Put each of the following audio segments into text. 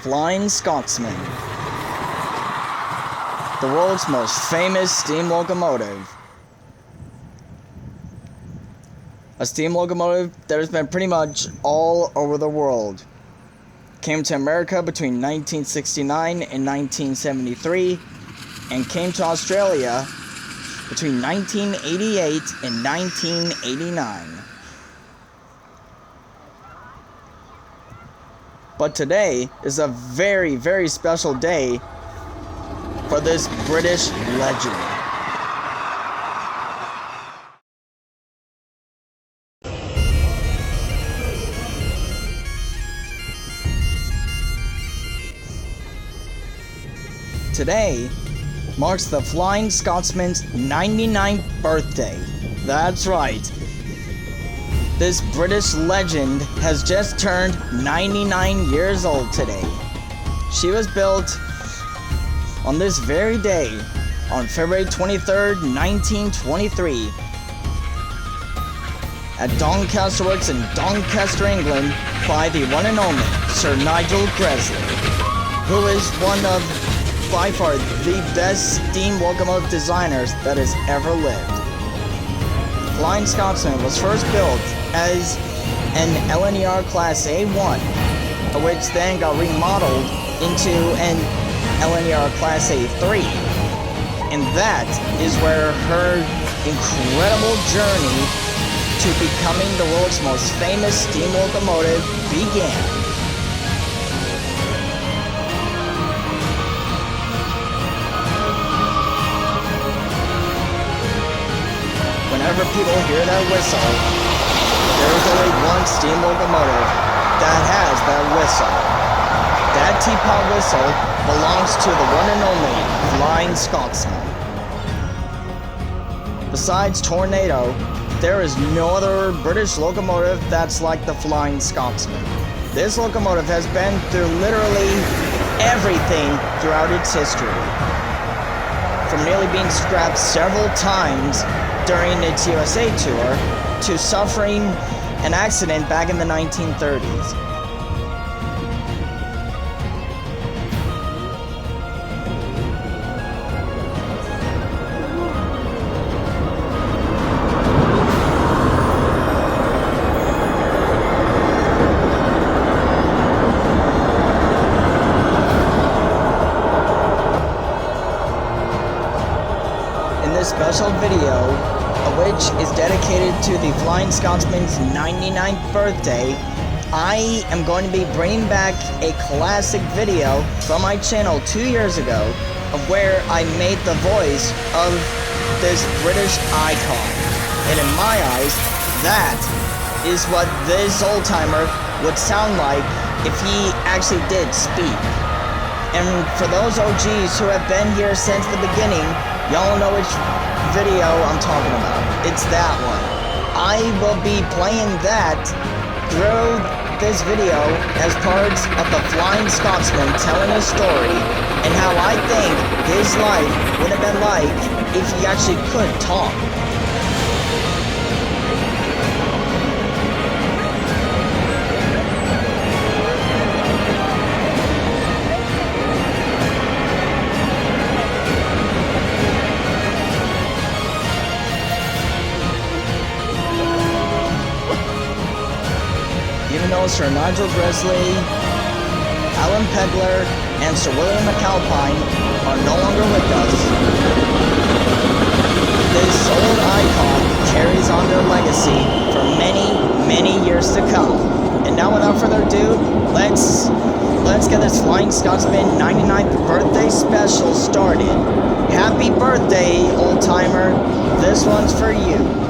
Flying Scotsman, the world's most famous steam locomotive. A steam locomotive that has been pretty much all over the world. Came to America between 1969 and 1973, and came to Australia between 1988 and 1989. But today is a very, very special day for this British legend. Today marks the Flying Scotsman's 99th birthday. That's right. This British legend has just turned 99 years old today. She was built on this very day, on February 23rd, 1923, at Doncaster Works in Doncaster, England, by the one and only Sir Nigel Gresley, who is one of, by far, the best steam locomotive designers that has ever lived. Flying Scotsman was first built as an LNER Class A1, which then got remodeled into an LNER Class A3. And that is where her incredible journey to becoming the world's most famous steam locomotive began. Whenever people hear that whistle, there is only one steam locomotive that has that whistle. That teapot whistle belongs to the one and only Flying Scotsman. Besides Tornado, there is no other British locomotive that's like the Flying Scotsman. This locomotive has been through literally everything throughout its history. From nearly being scrapped several times during its USA tour, to suffering an accident back in the 1930s. In this special video, which is dedicated to the Flying Scotsman's 99th birthday, I am going to be bringing back a classic video from my channel 2 years ago of where I made the voice of this British icon. And in my eyes, that is what this old-timer would sound like if he actually did speak. And for those OGs who have been here since the beginning, y'all know which video I'm talking about. It's that one. I will be playing that through this video as parts of the Flying Scotsman telling his story and how I think his life would have been like if he actually could talk. Even though Sir Nigel Gresley, Alan Pegler, and Sir William McAlpine are no longer with us, this old icon carries on their legacy for many, many years to come. And now without further ado, let's get this Flying Scotsman 99th birthday special started. Happy birthday, old-timer. This one's for you.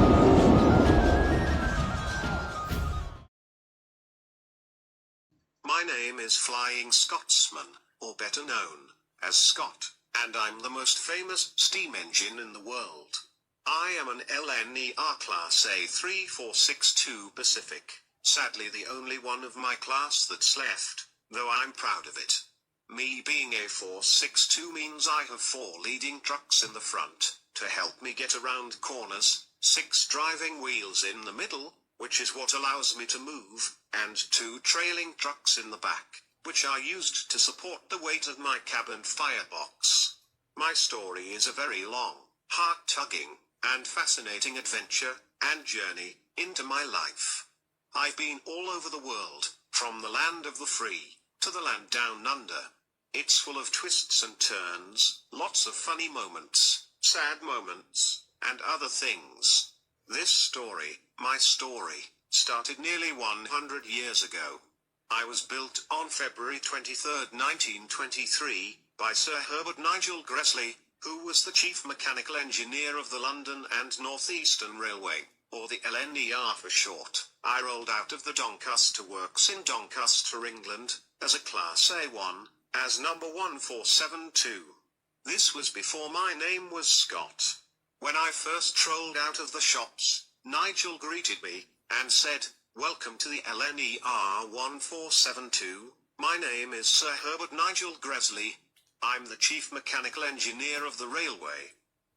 My name is Flying Scotsman, or better known as Scott, and I'm the most famous steam engine in the world. I am an LNER Class A3462 Pacific, sadly the only one of my class that's left, though I'm proud of it. Me being A462 means I have 4 leading trucks in the front, to help me get around corners, 6 driving wheels in the middle, which is what allows me to move, and 2 trailing trucks in the back, which I used to support the weight of my cabin firebox. My story is a very long, heart-tugging, and fascinating adventure and journey into my life. I've been all over the world, from the land of the free to the land down under. It's full of twists and turns, lots of funny moments, sad moments, and other things. This story, my story, started nearly 100 years ago. I was built on February 23, 1923, by Sir Herbert Nigel Gresley, who was the chief mechanical engineer of the London and North Eastern Railway, or the LNER for short. I rolled out of the Doncaster Works in Doncaster, England, as a Class A1, as number 1472. This was before my name was Scott. When I first trolled out of the shops, Nigel greeted me, and said, "Welcome to the LNER 1472, my name is Sir Herbert Nigel Gresley. I'm the chief mechanical engineer of the railway."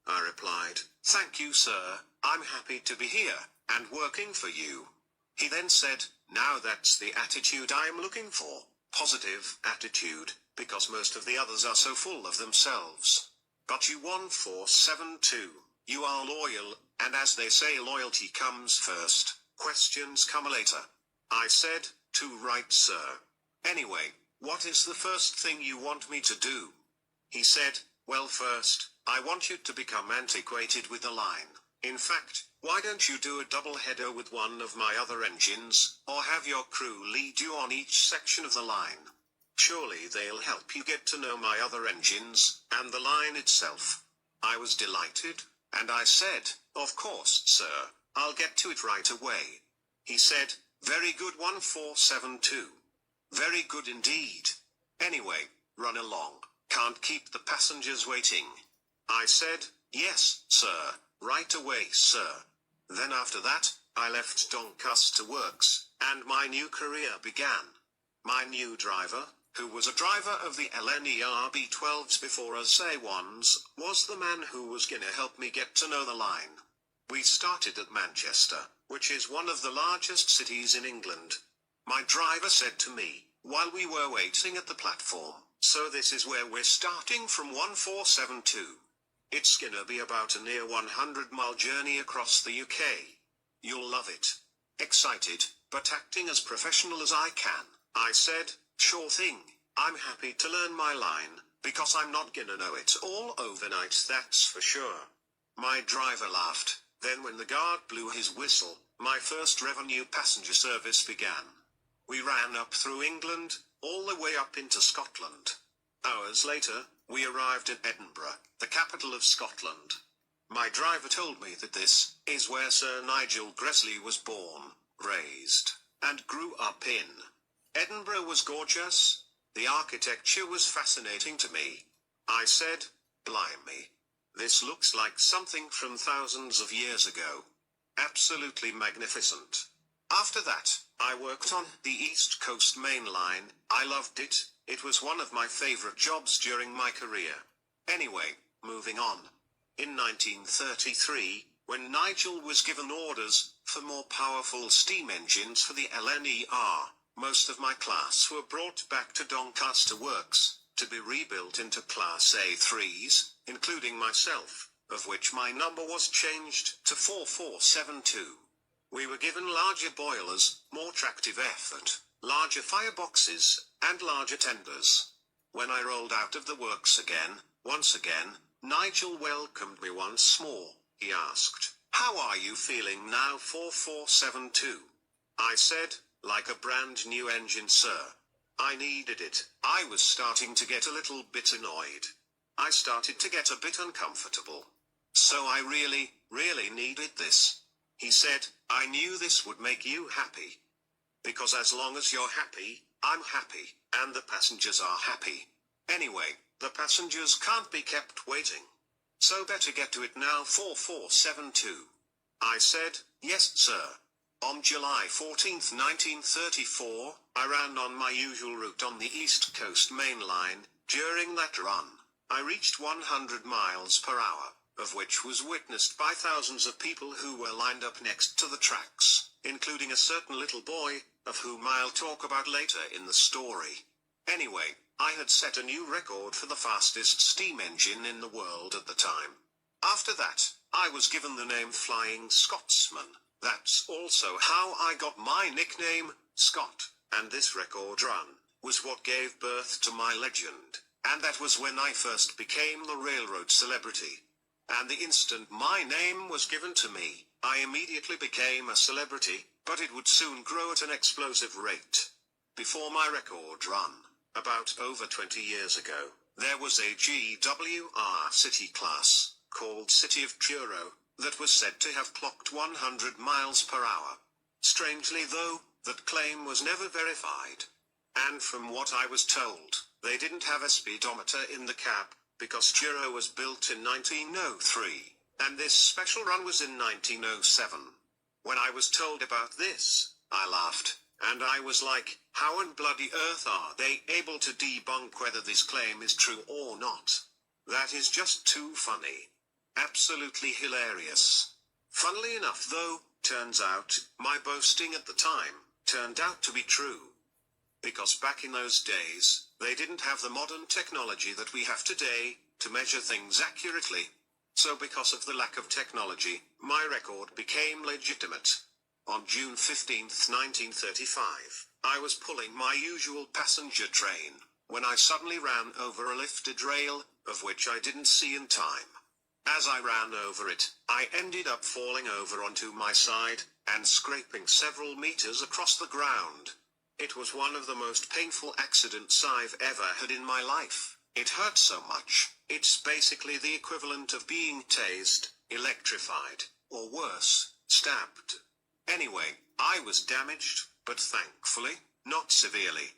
I replied, "Thank you, sir, I'm happy to be here, and working for you." He then said, "Now that's the attitude I'm looking for, positive attitude, because most of the others are so full of themselves. But you 1472, you are loyal, and as they say, loyalty comes first, questions come later." I said, "Too right, sir. Anyway, what is the first thing you want me to do?" He said, "Well, first, I want you to become antiquated with the line. In fact, why don't you do a double header with one of my other engines, or have your crew lead you on each section of the line? Surely they'll help you get to know my other engines, and the line itself." I was delighted, and I said, "Of course, sir, I'll get to it right away." He said, "Very good 1472. Very good indeed. Anyway, run along, can't keep the passengers waiting." I said, "Yes, sir, right away, sir." Then after that, I left Doncaster Works, and my new career began. My new driver, who was a driver of the LNER B12s before us A1s, was the man who was gonna help me get to know the line. We started at Manchester, which is one of the largest cities in England. My driver said to me, while we were waiting at the platform, "So this is where we're starting from 1472. It's gonna be about a near 100-mile journey across the UK. You'll love it." Excited, but acting as professional as I can, I said, "Sure thing, I'm happy to learn my line, because I'm not gonna know it all overnight, that's for sure." My driver laughed. Then when the guard blew his whistle, my first revenue passenger service began. We ran up through England, all the way up into Scotland. Hours later, we arrived at Edinburgh, the capital of Scotland. My driver told me that this is where Sir Nigel Gresley was born, raised, and grew up in. Edinburgh was gorgeous. The architecture was fascinating to me. I said, "Blimey. This looks like something from thousands of years ago. Absolutely magnificent." After that, I worked on the East Coast Main Line. I loved it. It was one of my favorite jobs during my career. Anyway, moving on. In 1933, when Nigel was given orders for more powerful steam engines for the LNER, most of my class were brought back to Doncaster Works to be rebuilt into Class A3s, including myself, of which my number was changed to 4472. We were given larger boilers, more tractive effort, larger fireboxes, and larger tenders. When I rolled out of the works again, once again, Nigel welcomed me once more. He asked, "How are you feeling now, 4472? I said, "Like a brand new engine, sir." I needed it. I was starting to get a little bit annoyed. I started to get a bit uncomfortable. So I really needed this. He said, "I knew this would make you happy. Because as long as you're happy, I'm happy, and the passengers are happy. Anyway, the passengers can't be kept waiting. So better get to it now, 4472. I said, "Yes, sir." On July 14, 1934, I ran on my usual route on the East Coast Main Line. During that run, I reached 100 miles per hour, of which was witnessed by thousands of people who were lined up next to the tracks, including a certain little boy, of whom I'll talk about later in the story. Anyway, I had set a new record for the fastest steam engine in the world at the time. After that, I was given the name Flying Scotsman. That's also how I got my nickname, Scott, and this record run was what gave birth to my legend, and that was when I first became the railroad celebrity. And the instant my name was given to me, I immediately became a celebrity, but it would soon grow at an explosive rate. Before my record run, about over 20 years ago, there was a GWR city class, called City of Truro, that was said to have clocked 100 miles per hour. Strangely though, that claim was never verified. And from what I was told, they didn't have a speedometer in the cab, because Truro was built in 1903, and this special run was in 1907. When I was told about this, I laughed, and I was like, how on bloody earth are they able to debunk whether this claim is true or not? That is just too funny. Absolutely hilarious. Funnily enough though, turns out, my boasting at the time, turned out to be true. Because back in those days, they didn't have the modern technology that we have today, to measure things accurately. So because of the lack of technology, my record became legitimate. On June 15, 1935, I was pulling my usual passenger train, when I suddenly ran over a lifted rail, of which I didn't see in time. As I ran over it, I ended up falling over onto my side, and scraping several meters across the ground. It was one of the most painful accidents I've ever had in my life. It hurt so much, it's basically the equivalent of being tased, electrified, or worse, stabbed. Anyway, I was damaged, but thankfully, not severely.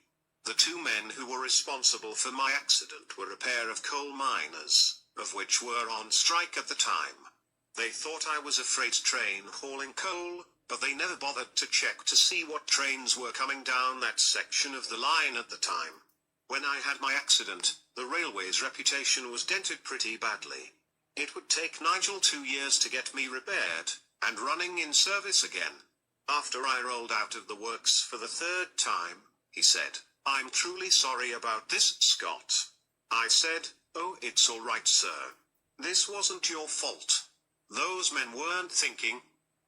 The two men who were responsible for my accident were a pair of coal miners, of which were on strike at the time. They thought I was a freight train hauling coal, but they never bothered to check to see what trains were coming down that section of the line at the time. When I had my accident, the railway's reputation was dented pretty badly. It would take Nigel 2 years to get me repaired, and running in service again. After I rolled out of the works for the third time, he said, "I'm truly sorry about this, Scott." I said, "Oh, it's all right, sir. This wasn't your fault. Those men weren't thinking.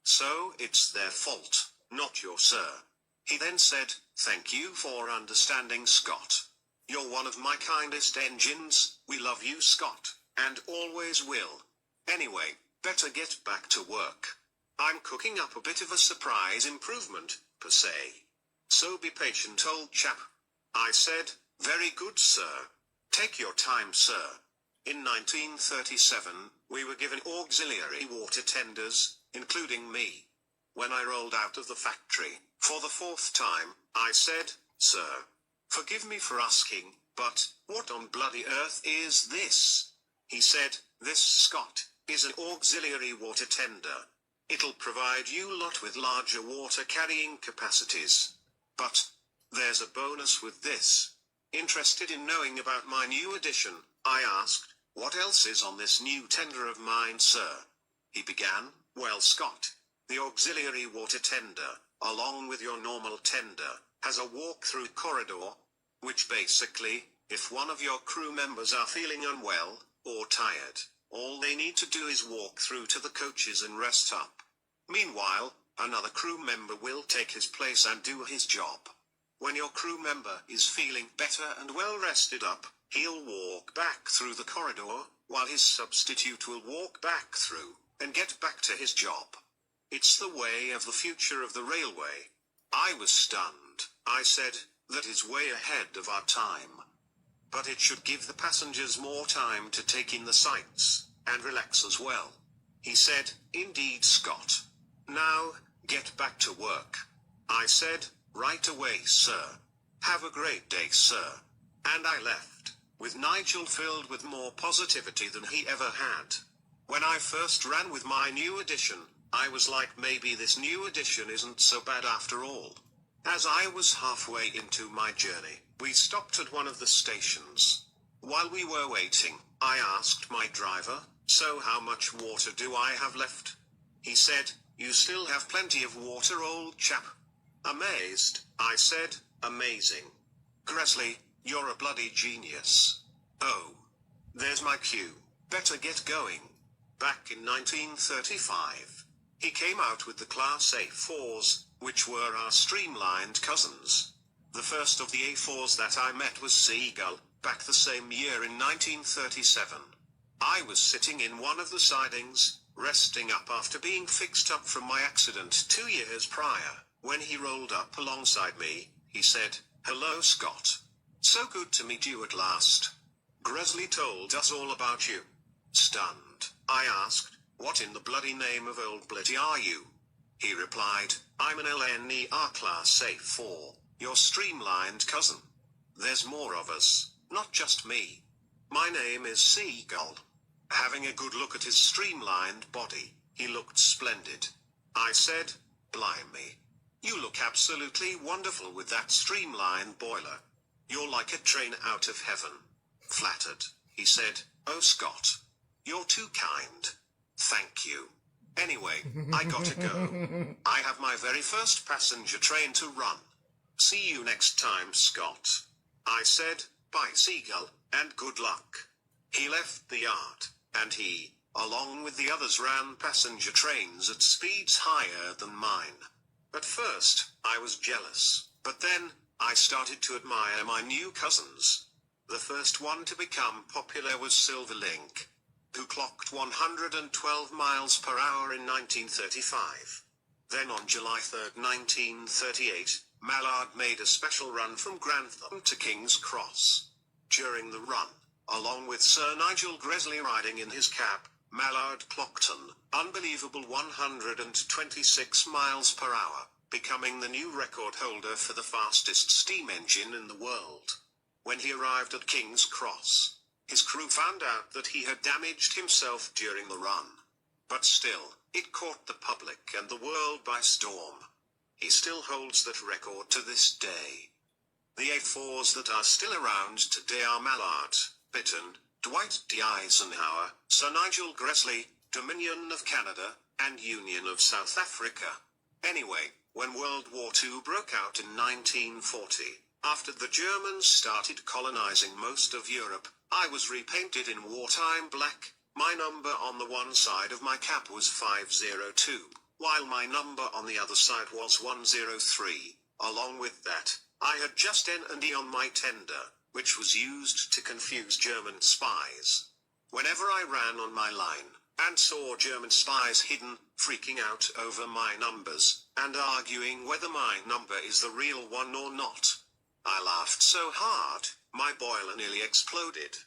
So it's their fault, not yours, sir." He then said, "Thank you for understanding, Scott. You're one of my kindest engines. We love you, Scott, and always will. Anyway, better get back to work. I'm cooking up a bit of a surprise improvement, per se. So be patient, old chap." I said, "Very good, sir. Take your time, sir." In 1937, we were given auxiliary water tenders, including me. When I rolled out of the factory, for the fourth time, I said, "Sir, forgive me for asking, but what on bloody earth is this?" He said, "This, Scott, is an auxiliary water tender. It'll provide you lot with larger water carrying capacities. But there's a bonus with this." Interested in knowing about my new addition, I asked, "What else is on this new tender of mine, sir?" He began, "Well, Scott, the auxiliary water tender, along with your normal tender, has a walk-through corridor, which basically, if one of your crew members are feeling unwell, or tired, all they need to do is walk through to the coaches and rest up. Meanwhile, another crew member will take his place and do his job. When your crew member is feeling better and well rested up, he'll walk back through the corridor, while his substitute will walk back through, and get back to his job. It's the way of the future of the railway." I was stunned. I said, "That is way ahead of our time. But it should give the passengers more time to take in the sights, and relax as well." He said, "Indeed, Scott. Now, get back to work." I said, "Right away, sir. Have a great day, sir." And I left, with Nigel filled with more positivity than he ever had. When I first ran with my new addition, I was like, maybe this new addition isn't so bad after all. As I was halfway into my journey, we stopped at one of the stations. While we were waiting, I asked my driver, "So how much water do I have left?" He said, "You still have plenty of water, old chap." Amazed, I said, "Amazing. Gresley, You're a bloody genius. Oh. There's my cue. Better get going. Back in 1935, he came out with the Class A4s, which were our streamlined cousins. The first of the A4s that I met was Seagull, back the same year in 1937. I was sitting in one of the sidings, resting up after being fixed up from my accident 2 years prior. When he rolled up alongside me, he said, "Hello, Scott. So good to meet you at last. Gresley told us all about you." Stunned, I asked, "What in the bloody name of old Blitty are you?" He replied, "I'm an LNER Class A4, your streamlined cousin. There's more of us, not just me. My name is Seagull." Having a good look at his streamlined body, he looked splendid. I said, "Blimey. You look absolutely wonderful with that streamlined boiler. You're like a train out of heaven." Flattered, he said, "Oh, Scott. You're too kind. Thank you. Anyway, I gotta go. I have my very first passenger train to run. See you next time, Scott." I said, "Bye, Seagull, and good luck." He left the yard, and he, along with the others, ran passenger trains at speeds higher than mine. At first, I was jealous, but then, I started to admire my new cousins. The first one to become popular was Silverlink, who clocked 112 miles per hour in 1935. Then on July 3, 1938, Mallard made a special run from Grantham to King's Cross. During the run, along with Sir Nigel Gresley riding in his cab, Mallard clocked an unbelievable 126 miles per hour, becoming the new record holder for the fastest steam engine in the world. When he arrived at King's Cross, his crew found out that he had damaged himself during the run. But still, it caught the public and the world by storm. He still holds that record to this day. The A4s that are still around today are Mallard, Bittern, Dwight D. Eisenhower, Sir Nigel Gresley, Dominion of Canada, and Union of South Africa. Anyway, when World War II broke out in 1940, after the Germans started colonizing most of Europe, I was repainted in wartime black. My number on the one side of my cap was 502, while my number on the other side was 103. Along with that, I had just N&E on my tender, which was used to confuse German spies. Whenever I ran on my line, and saw German spies hidden, freaking out over my numbers, and arguing whether my number is the real one or not, I laughed so hard, my boiler nearly exploded.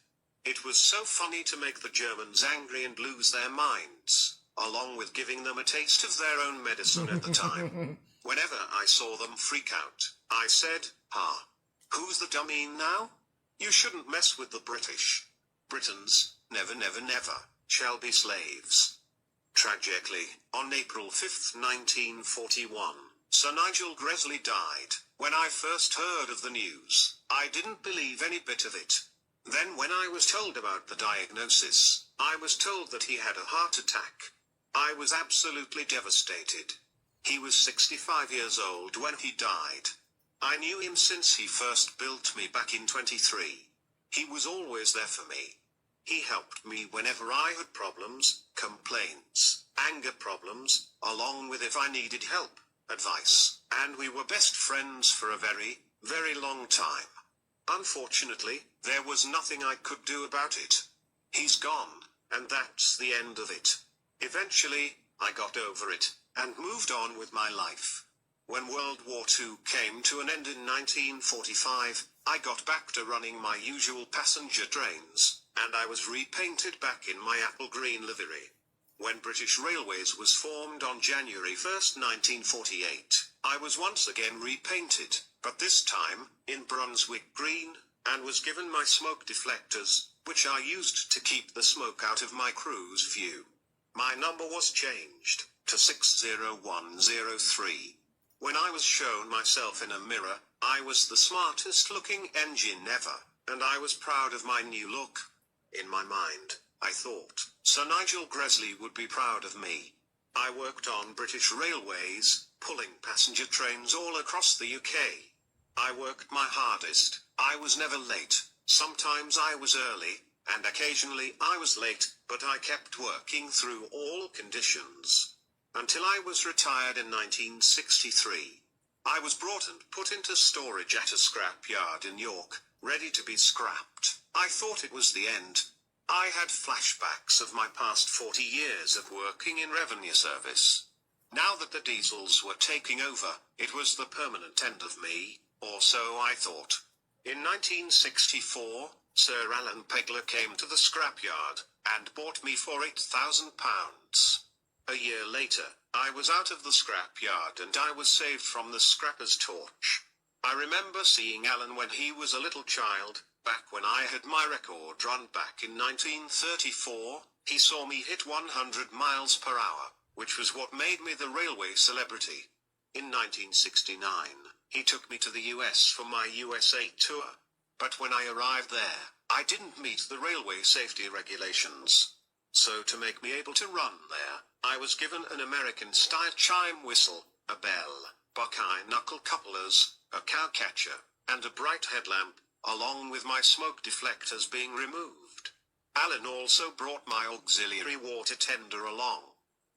It was so funny to make the Germans angry and lose their minds, along with giving them a taste of their own medicine at the time. Whenever I saw them freak out, I said, "Ha. Who's the dummy now? You shouldn't mess with the British. Britons, never never never, shall be slaves." Tragically, on April 5, 1941, Sir Nigel Gresley died. When I first heard of the news, I didn't believe any bit of it. Then when I was told about the diagnosis, I was told that he had a heart attack. I was absolutely devastated. He was 65 years old when he died. I knew him since he first built me back in 23. He was always there for me. He helped me whenever I had problems, complaints, anger problems, along with if I needed help, advice, and we were best friends for a very, very long time. Unfortunately, there was nothing I could do about it. He's gone, and that's the end of it. Eventually, I got over it, and moved on with my life. When World War II came to an end in 1945, I got back to running my usual passenger trains, and I was repainted back in my apple green livery. When British Railways was formed on January 1, 1948, I was once again repainted, but this time, in Brunswick green, and was given my smoke deflectors, which I used to keep the smoke out of my crew's view. My number was changed to 60103. When I was shown myself in a mirror, I was the smartest looking engine ever, and I was proud of my new look. In my mind, I thought, Sir Nigel Gresley would be proud of me. I worked on British Railways, pulling passenger trains all across the UK. I worked my hardest. I was never late. Sometimes I was early, and occasionally I was late, but I kept working through all conditions. Until I was retired in 1963. I was brought and put into storage at a scrap yard in York, ready to be scrapped. I thought it was the end. I had flashbacks of my past 40 years of working in revenue service. Now that the diesels were taking over, it was the permanent end of me, or so I thought. In 1964, Sir Alan Pegler came to the scrapyard, and bought me for £8,000. A year later, I was out of the scrapyard and I was saved from the scrapper's torch. I remember seeing Alan when he was a little child, back when I had my record run back in 1934, he saw me hit 100 miles per hour, which was what made me the railway celebrity. In 1969, he took me to the US for my USA tour. But when I arrived there, I didn't meet the railway safety regulations. So to make me able to run there, I was given an American-style chime whistle, a bell, buckeye knuckle couplers, a cowcatcher, and a bright headlamp, along with my smoke deflectors being removed. Alan also brought my auxiliary water tender along.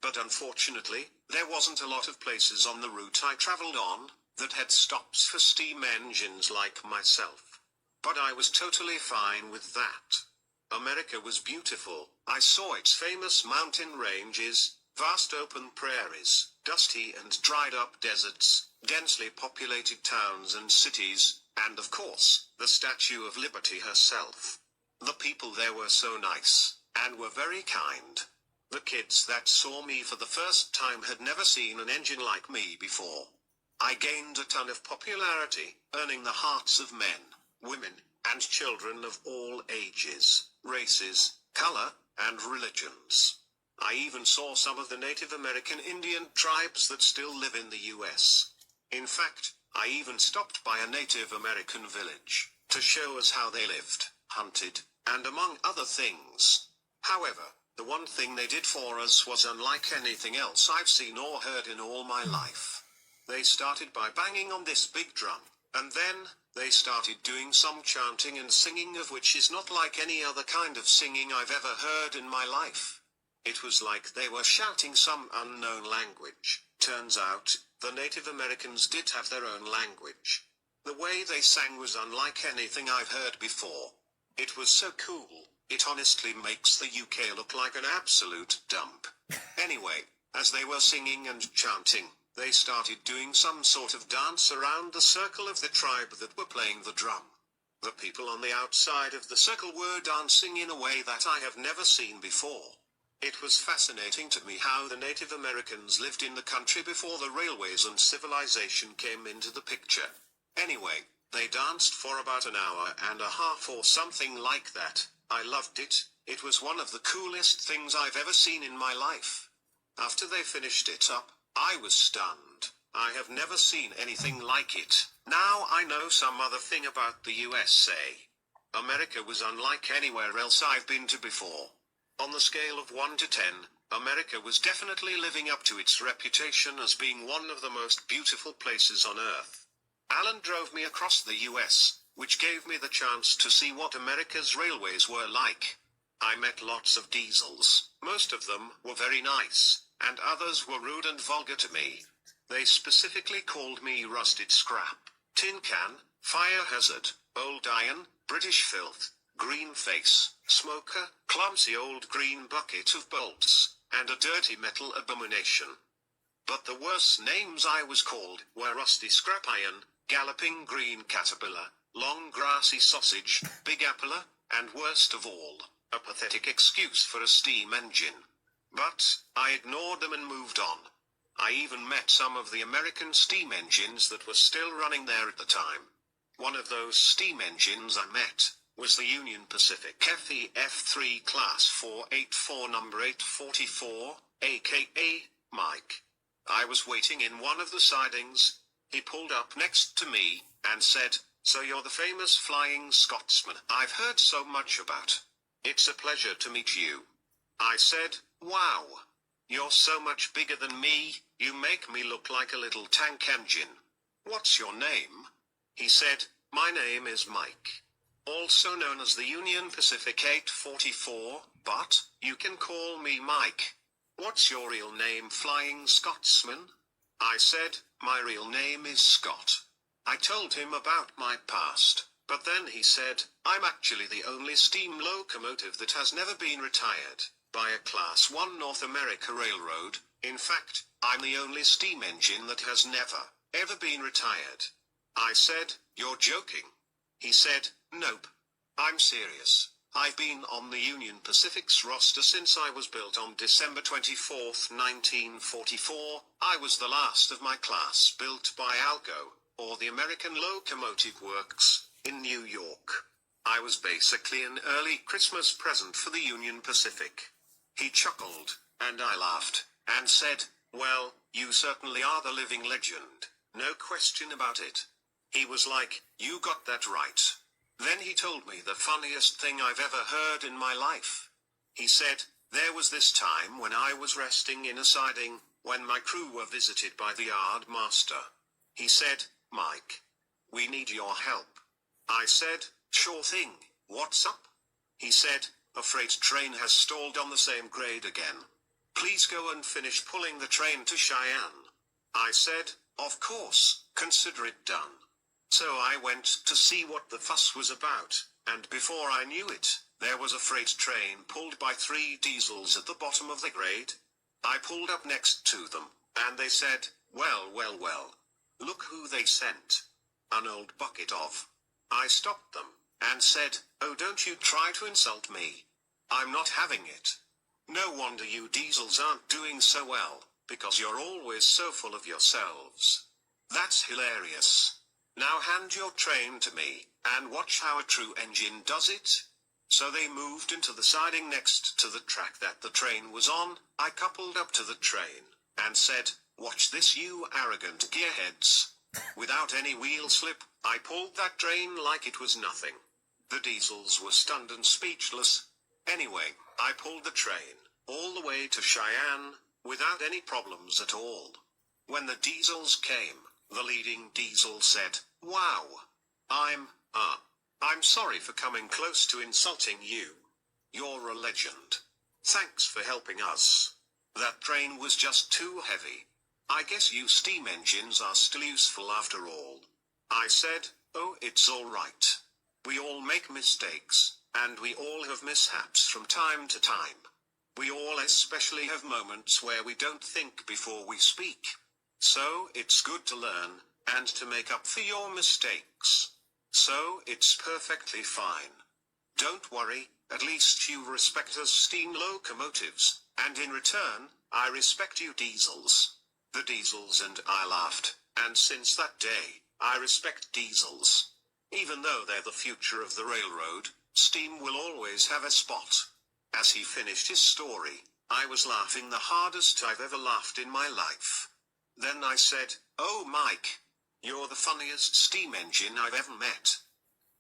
But unfortunately, there wasn't a lot of places on the route I traveled on that had stops for steam engines like myself. But I was totally fine with that. America was beautiful. I saw its famous mountain ranges, vast open prairies, dusty and dried up deserts, densely populated towns and cities, and of course, the Statue of Liberty herself. The people there were so nice, and were very kind. The kids that saw me for the first time had never seen an engine like me before. I gained a ton of popularity, earning the hearts of men, women, and children of all ages, races, color, and religions. I even saw some of the Native American Indian tribes that still live in the US. In fact, I even stopped by a Native American village, to show us how they lived, hunted, and among other things. However, the one thing they did for us was unlike anything else I've seen or heard in all my life. They started by banging on this big drum, and then, they started doing some chanting and singing of which is not like any other kind of singing I've ever heard in my life. It was like they were shouting some unknown language. Turns out, the Native Americans did have their own language. The way they sang was unlike anything I've heard before. It was so cool, it honestly makes the UK look like an absolute dump. Anyway, as they were singing and chanting, they started doing some sort of dance around the circle of the tribe that were playing the drum. The people on the outside of the circle were dancing in a way that I have never seen before. It was fascinating to me how the Native Americans lived in the country before the railways and civilization came into the picture. Anyway, they danced for about an hour and a half or something like that. I loved it. It was one of the coolest things I've ever seen in my life. After they finished it up, I was stunned. I have never seen anything like it. Now I know some other thing about the USA. America was unlike anywhere else I've been to before. On the scale of 1 to 10, America was definitely living up to its reputation as being one of the most beautiful places on Earth. Alan drove me across the US, which gave me the chance to see what America's railways were like. I met lots of diesels. Most of them were very nice, and others were rude and vulgar to me. They specifically called me rusted scrap, tin can, fire hazard, old iron, British filth, green face, smoker, clumsy old green bucket of bolts, and a dirty metal abomination. But the worst names I was called were rusty scrap iron, galloping green caterpillar, long grassy sausage, big appler, and worst of all, a pathetic excuse for a steam engine. But, I ignored them and moved on. I even met some of the American steam engines that were still running there at the time. One of those steam engines I met was the Union Pacific FEF3 Class 484 number 844, aka Mike. I was waiting in one of the sidings. He pulled up next to me, and said, "So you're the famous Flying Scotsman I've heard so much about. It's a pleasure to meet you." I said, "Wow. You're so much bigger than me, you make me look like a little tank engine. What's your name?" He said, "My name is Mike. Also known as the Union Pacific 844, but you can call me Mike. What's your real name, Flying Scotsman?" I said, "My real name is Scott." I told him about my past, but then he said, "I'm actually the only steam locomotive that has never been retired by a Class 1 North America railroad. In fact, I'm the only steam engine that has never, ever been retired." I said, "You're joking." He said, "Nope. I'm serious. I've been on the Union Pacific's roster since I was built on December 24th, 1944. I was the last of my class built by ALCO, or the American Locomotive Works, in New York. I was basically an early Christmas present for the Union Pacific." He chuckled, and I laughed, and said, "Well, you certainly are the living legend. No question about it." He was like, "You got that right." Then he told me the funniest thing I've ever heard in my life. He said, "There was this time when I was resting in a siding, when my crew were visited by the yard master. He said, 'Mike, we need your help.' I said, 'Sure thing, what's up?' He said, 'A freight train has stalled on the same grade again. Please go and finish pulling the train to Cheyenne.' I said, 'Of course, consider it done.' So I went to see what the fuss was about, and before I knew it, there was a freight train pulled by 3 diesels at the bottom of the grade. I pulled up next to them, and they said, 'Well, well, well. Look who they sent. An old bucket of.' I stopped them, and said, 'Oh, don't you try to insult me. I'm not having it. No wonder you diesels aren't doing so well, because you're always so full of yourselves. That's hilarious. Now hand your train to me, and watch how a true engine does it.' So they moved into the siding next to the track that the train was on. I coupled up to the train, and said, 'Watch this, you arrogant gearheads.' Without any wheel slip, I pulled that train like it was nothing. The diesels were stunned and speechless. Anyway, I pulled the train all the way to Cheyenne, without any problems at all. When the diesels came, the leading diesel said, 'Wow. I'm sorry for coming close to insulting you. You're a legend. Thanks for helping us. That train was just too heavy. I guess you steam engines are still useful after all.' I said, 'Oh, it's all right. We all make mistakes, and we all have mishaps from time to time. We all especially have moments where we don't think before we speak. So it's good to learn, and to make up for your mistakes. So it's perfectly fine. Don't worry, at least you respect us steam locomotives, and in return, I respect you diesels.' The diesels and I laughed, and since that day, I respect diesels. Even though they're the future of the railroad, steam will always have a spot." As he finished his story, I was laughing the hardest I've ever laughed in my life. Then I said, "Oh, Mike, you're the funniest steam engine I've ever met.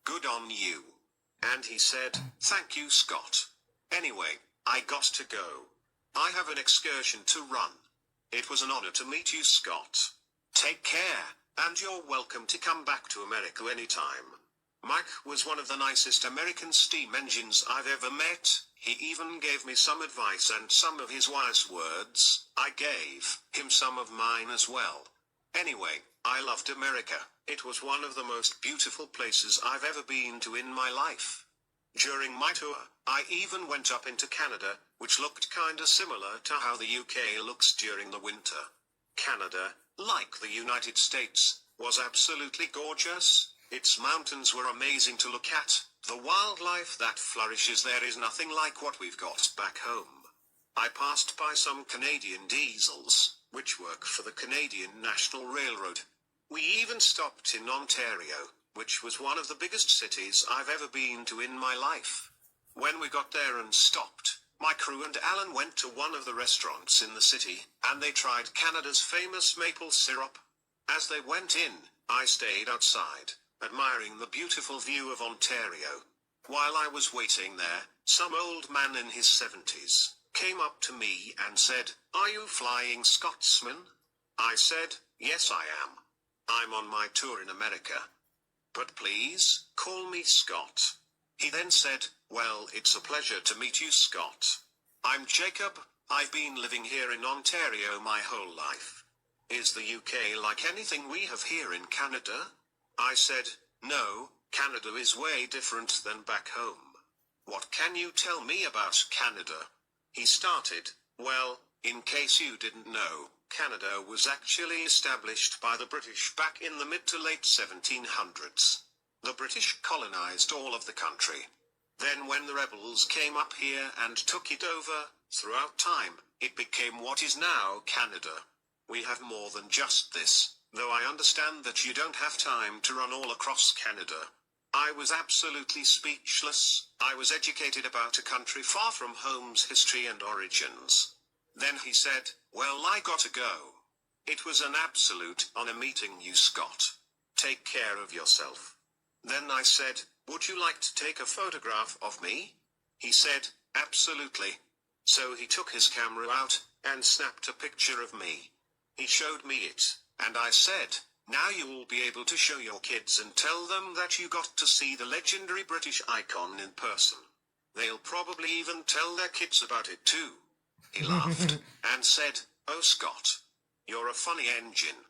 Good on you." And he said, "Thank you, Scott. Anyway, I got to go. I have an excursion to run. It was an honor to meet you, Scott. Take care, and you're welcome to come back to America anytime." Mike was one of the nicest American steam engines I've ever met. He even gave me some advice and some of his wise words. I gave him some of mine as well. Anyway, I loved America. It was one of the most beautiful places I've ever been to in my life. During my tour, I even went up into Canada, which looked kinda similar to how the UK looks during the winter. Canada, like the United States, was absolutely gorgeous. Its mountains were amazing to look at. The wildlife that flourishes there is nothing like what we've got back home. I passed by some Canadian diesels, which work for the Canadian National Railroad. We even stopped in Ontario, which was one of the biggest cities I've ever been to in my life. When we got there and stopped, my crew and Alan went to one of the restaurants in the city, and they tried Canada's famous maple syrup. As they went in, I stayed outside, admiring the beautiful view of Ontario. While I was waiting there, some old man in his 70s came up to me and said, "Are you Flying Scotsman?" I said, "Yes, I am. I'm on my tour in America." But please, call me Scott. He then said, well, it's a pleasure to meet you, Scott. I'm Jacob. I've been living here in Ontario my whole life. Is the UK like anything we have here in Canada? I said, no, Canada is way different than back home. What can you tell me about Canada? He started, well, in case you didn't know, Canada was actually established by the British back in the mid to late 1700s. The British colonized all of the country. Then when the rebels came up here and took it over, throughout time, it became what is now Canada. We have more than just this, though I understand that you don't have time to run all across Canada. I was absolutely speechless. I was educated about a country far from home's history and origins. Then he said, well, I gotta go. It was an absolute honor meeting you, Scott. Take care of yourself. Then I said, would you like to take a photograph of me? He said, absolutely. So he took his camera out and snapped a picture of me. He showed me it, and I said, now you will be able to show your kids and tell them that you got to see the legendary British icon in person. They'll probably even tell their kids about it too. He laughed and said, oh Scott, you're a funny engine.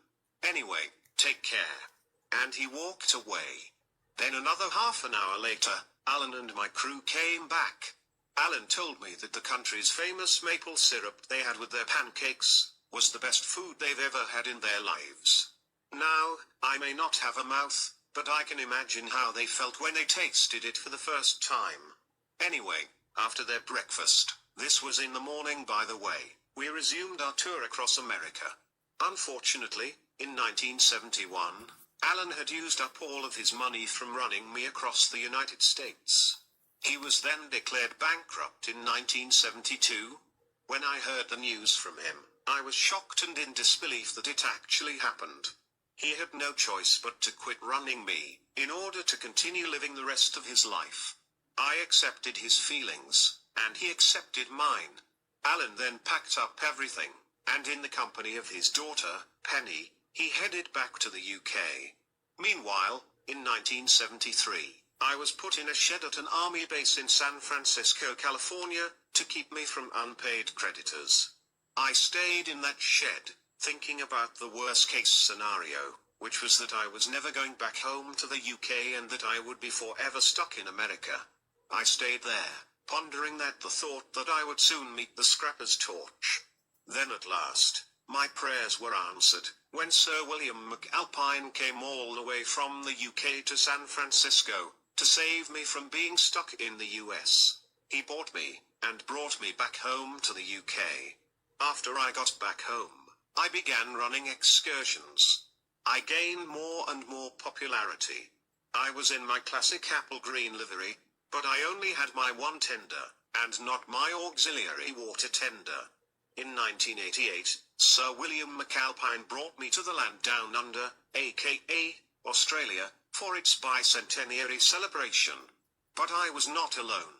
Anyway, take care. And he walked away. Then another half an hour later, Alan and my crew came back. Alan told me that the country's famous maple syrup they had with their pancakes was the best food they've ever had in their lives. Now, I may not have a mouth, but I can imagine how they felt when they tasted it for the first time. Anyway, after their breakfast, this was in the morning by the way, we resumed our tour across America. Unfortunately, in 1971, Alan had used up all of his money from running me across the United States. He was then declared bankrupt in 1972. When I heard the news from him, I was shocked and in disbelief that it actually happened. He had no choice but to quit running me, in order to continue living the rest of his life. I accepted his feelings, and he accepted mine. Alan then packed up everything, and in the company of his daughter, Penny, he headed back to the UK. Meanwhile, in 1973, I was put in a shed at an army base in San Francisco, California, to keep me from unpaid creditors. I stayed in that shed, thinking about the worst-case scenario, which was that I was never going back home to the UK and that I would be forever stuck in America. I stayed there, pondering the thought that I would soon meet the scrapper's torch. Then at last, my prayers were answered, when Sir William McAlpine came all the way from the UK to San Francisco, to save me from being stuck in the US. He bought me, and brought me back home to the UK. After I got back home, I began running excursions. I gained more and more popularity. I was in my classic apple green livery, but I only had my one tender, and not my auxiliary water tender. In 1988, Sir William McAlpine brought me to the land down under, aka Australia, for its bicentenary celebration. But I was not alone.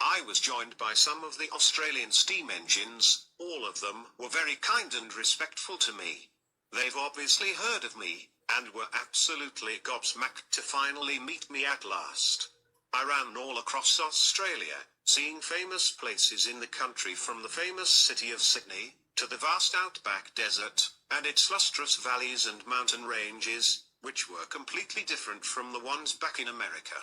I was joined by some of the Australian steam engines. All of them were very kind and respectful to me. They've obviously heard of me, and were absolutely gobsmacked to finally meet me at last. I ran all across Australia, seeing famous places in the country from the famous city of Sydney, to the vast outback desert, and its lustrous valleys and mountain ranges, which were completely different from the ones back in America.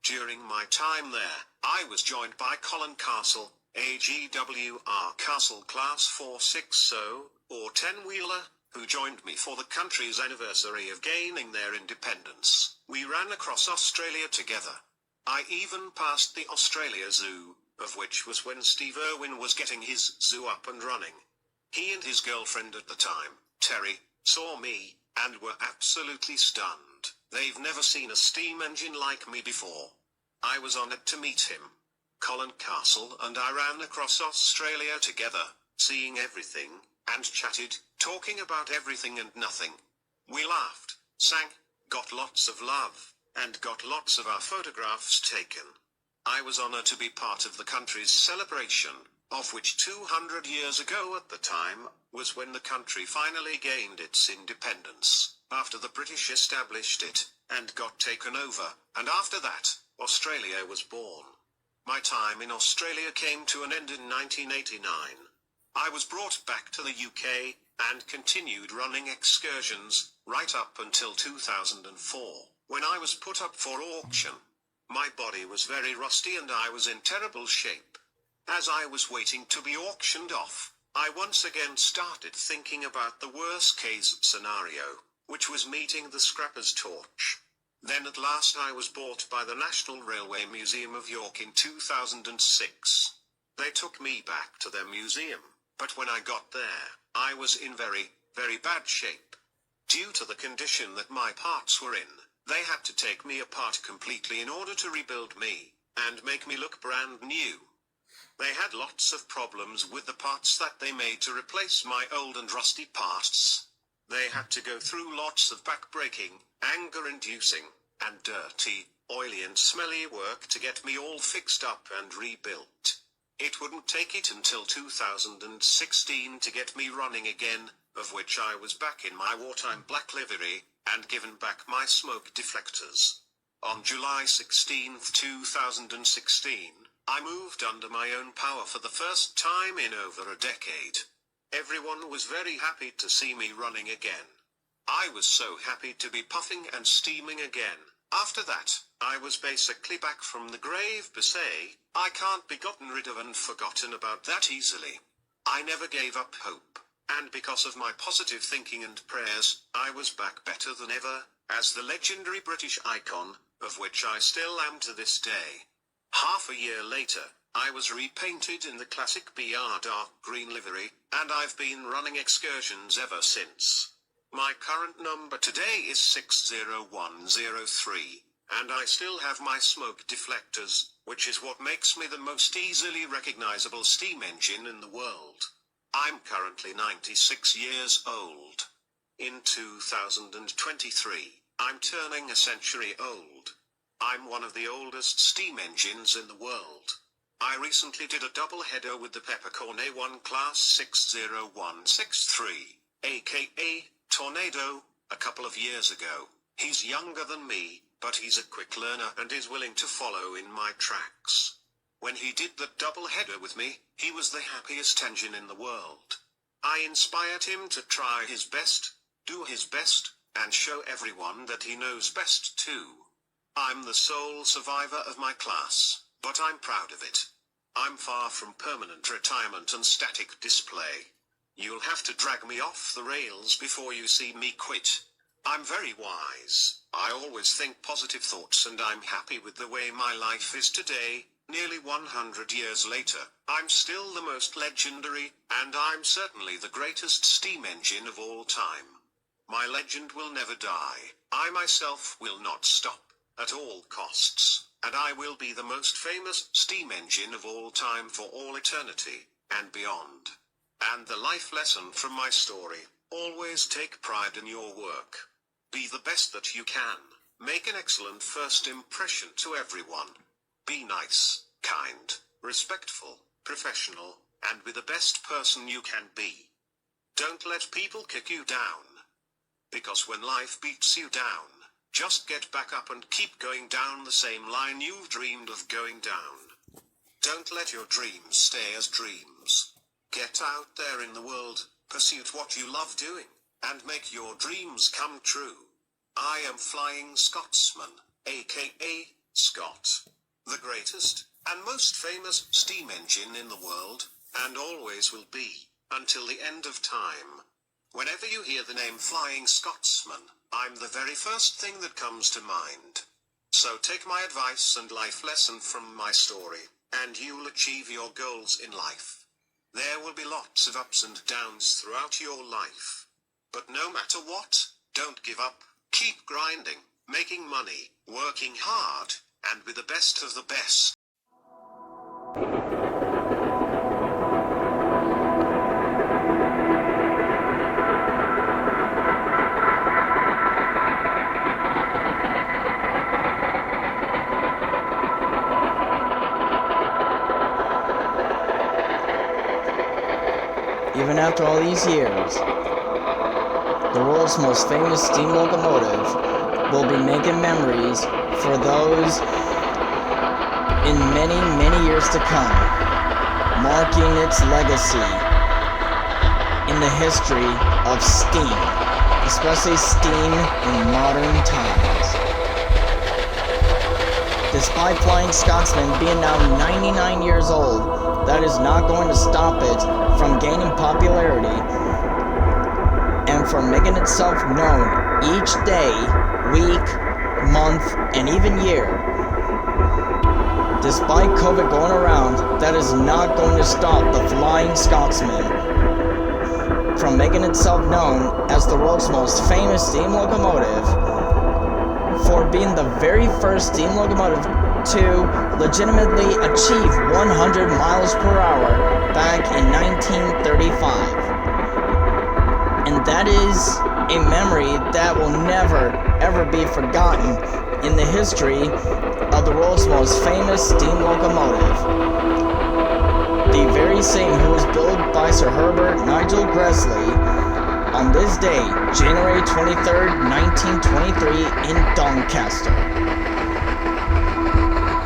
During my time there, I was joined by Colin Castle, a GWR Castle Class 460, or 10-wheeler, who joined me for the country's anniversary of gaining their independence. We ran across Australia together. I even passed the Australia Zoo, of which was when Steve Irwin was getting his zoo up and running. He and his girlfriend at the time, Terry, saw me, and were absolutely stunned. They've never seen a steam engine like me before. I was honored to meet him. Colin Castle and I ran across Australia together, seeing everything, and chatted, talking about everything and nothing. We laughed, sang, got lots of love, and got lots of our photographs taken. I was honored to be part of the country's celebration, of which 200 years ago at the time, was when the country finally gained its independence, after the British established it, and got taken over, and after that, Australia was born. My time in Australia came to an end in 1989. I was brought back to the UK, and continued running excursions, right up until 2004, when I was put up for auction. My body was very rusty and I was in terrible shape. As I was waiting to be auctioned off, I once again started thinking about the worst case scenario, which was meeting the scrapper's torch. Then at last I was bought by the National Railway Museum of York in 2006. They took me back to their museum, but when I got there, I was in very, very bad shape. Due to the condition that my parts were in, they had to take me apart completely in order to rebuild me, and make me look brand new. They had lots of problems with the parts that they made to replace my old and rusty parts. They had to go through lots of backbreaking, anger-inducing, and dirty, oily and smelly work to get me all fixed up and rebuilt. It wouldn't take it until 2016 to get me running again, of which I was back in my wartime black livery, and given back my smoke deflectors. On July 16, 2016, I moved under my own power for the first time in over a decade. Everyone was very happy to see me running again. I was so happy to be puffing and steaming again. After that, I was basically back from the grave per se. I can't be gotten rid of and forgotten about that easily. I never gave up hope, and because of my positive thinking and prayers, I was back better than ever, as the legendary British icon, of which I still am to this day. Half a year later, I was repainted in the classic BR dark green livery, and I've been running excursions ever since. My current number today is 60103, and I still have my smoke deflectors, which is what makes me the most easily recognizable steam engine in the world. I'm currently 96 years old. In 2023, I'm turning a century old. I'm one of the oldest steam engines in the world. I recently did a double-header with the Peppercorn A1 Class 60163, aka Tornado, a couple of years ago. He's younger than me, but he's a quick learner and is willing to follow in my tracks. When he did the double-header with me, he was the happiest engine in the world. I inspired him to try his best, do his best, and show everyone that he knows best too. I'm the sole survivor of my class, but I'm proud of it. I'm far from permanent retirement and static display. You'll have to drag me off the rails before you see me quit. I'm very wise. I always think positive thoughts and I'm happy with the way my life is today. Nearly 100 years later, I'm still the most legendary, and I'm certainly the greatest steam engine of all time. My legend will never die. I myself will not stop, at all costs, and I will be the most famous steam engine of all time for all eternity, and beyond. And the life lesson from my story, always take pride in your work. Be the best that you can. Make an excellent first impression to everyone. Be nice, kind, respectful, professional, and be the best person you can be. Don't let people kick you down. Because when life beats you down, just get back up and keep going down the same line you've dreamed of going down. Don't let your dreams stay as dreams. Get out there in the world, pursue what you love doing, and make your dreams come true. I am Flying Scotsman, aka Scott. The greatest, and most famous steam engine in the world, and always will be, until the end of time. Whenever you hear the name Flying Scotsman, I'm the very first thing that comes to mind. So take my advice and life lesson from my story, and you'll achieve your goals in life. There will be lots of ups and downs throughout your life. But no matter what, don't give up, keep grinding, making money, working hard, and be the best of the best. Even after all these years, the world's most famous steam locomotive will be making memories for those in many, many years to come, marking its legacy in the history of steam, especially steam in modern times. Despite Flying Scotsman being now 99 years old, that is not going to stop it from gaining popularity and from making itself known each day, week, month, and even year. Despite COVID going around, that is not going to stop the Flying Scotsman from making itself known as the world's most famous steam locomotive, for being the very first steam locomotive to legitimately achieve 100 miles per hour back in 1935. And that is a memory that will never, ever be forgotten in the history of the world's most famous steam locomotive. The very same who was built by Sir Herbert Nigel Gresley on this day, January 23rd, 1923 in Doncaster.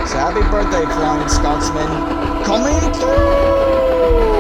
So happy birthday, Flying Scotsman, coming through!